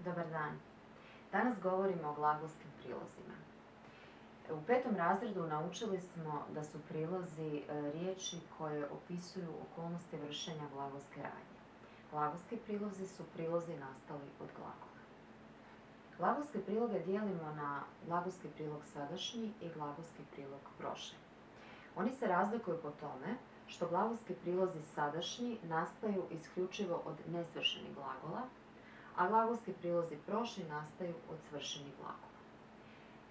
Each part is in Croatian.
Dobar dan. Danas govorimo o glagolskim prilozima. U 5. razredu naučili smo da su prilozi riječi koje opisuju okolnosti vršenja glagolske radnje. Glagolski prilozi su prilozi nastali od glagola. Glagolske priloge dijelimo na glagolski prilog sadašnji i glagolski prilog prošli. Oni se razlikuju po tome što glagolski prilozi sadašnji nastaju isključivo od nesvršenih glagola, a glagolski prilozi prošli nastaju od svršenih glagola.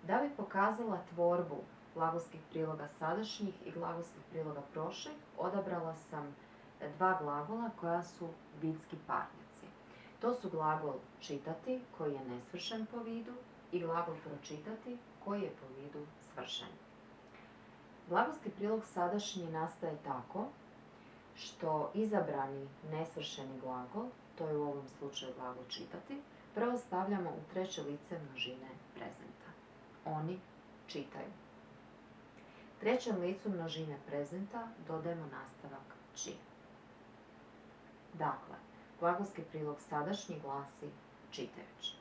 Da bi pokazala tvorbu glagolskih priloga sadašnjih i glagolskih priloga prošlih, odabrala sam dva glagola koja su vidski parnici. To su glagol čitati, koji je nesvršen po vidu, i glagol pročitati, koji je po vidu svršen. Glagolski prilog sadašnji nastaje tako što izabrani nesvršeni glagol, to je u ovom slučaju glagol čitati, prvo stavljamo u treće lice množine prezenta. Oni čitaju. Trećem licu množine prezenta dodajemo nastavak či. Dakle, glagolski prilog sadašnji glasi čitajući.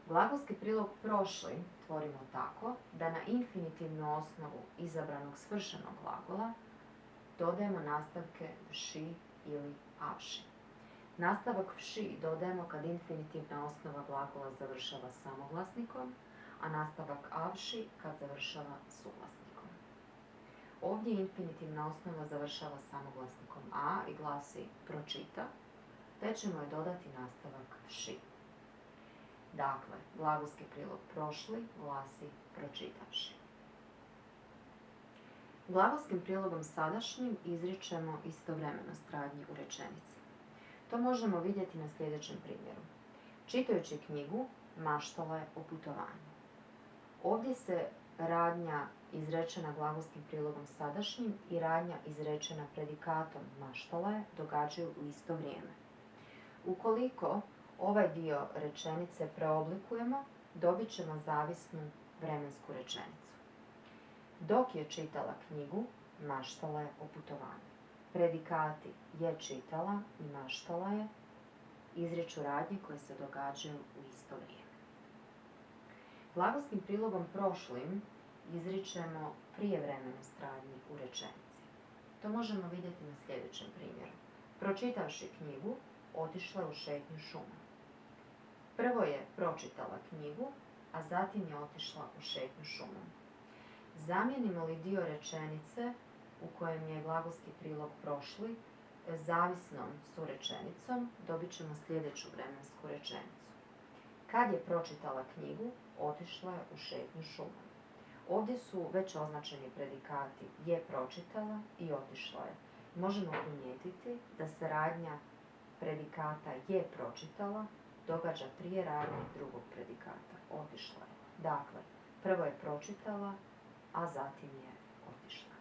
Glagolski prilog prošli tvorimo tako da na infinitivnu osnovu izabranog svršenog glagola dodajemo nastavke vši ili avši. Nastavak vši dodajemo kad infinitivna osnova glagola završava samoglasnikom, a nastavak avši kad završava suglasnikom. Ovdje infinitivna osnova završava samoglasnikom a i glasi pročita, te ćemo joj dodati nastavak vši. Dakle, glagolski prilog prošli glasi pročitavši. Glagolskim prilogom sadašnjim izričemo istovremenost radnji u rečenici. To možemo vidjeti na sljedećem primjeru. Čitajući knjigu, maštala je o putovanju. Ovdje se radnja izrečena glagolskim prilogom sadašnjim i radnja izrečena predikatom maštala je događaju u isto vrijeme. Ukoliko ovaj dio rečenice preoblikujemo, dobit ćemo zavisnu vremensku rečenicu. Dok je čitala knjigu, maštala je o putovanju. Predikati je čitala i maštala je izriču radnje koje se događaju u isto vrijeme. Glagolskim prilogom prošlim izričemo prijevremenost radnji u rečenici. To možemo vidjeti na sljedećem primjeru. Pročitavši knjigu, otišla je u šetnju šumom. Prvo je pročitala knjigu, a zatim je otišla u šetnju šumom. Zamijenimo li dio rečenice u kojem je glagolski prilog prošli zavisnom surečenicom, dobit ćemo sljedeću vremensku rečenicu. Kad je pročitala knjigu, otišla je u šetnju šumom. Ovdje su već označeni predikati je pročitala i otišla je. Možemo primijetiti da se radnja predikata je pročitala događa prije radnje drugog predikata, otišla je. Dakle, prvo je pročitala, a zatim je otišla.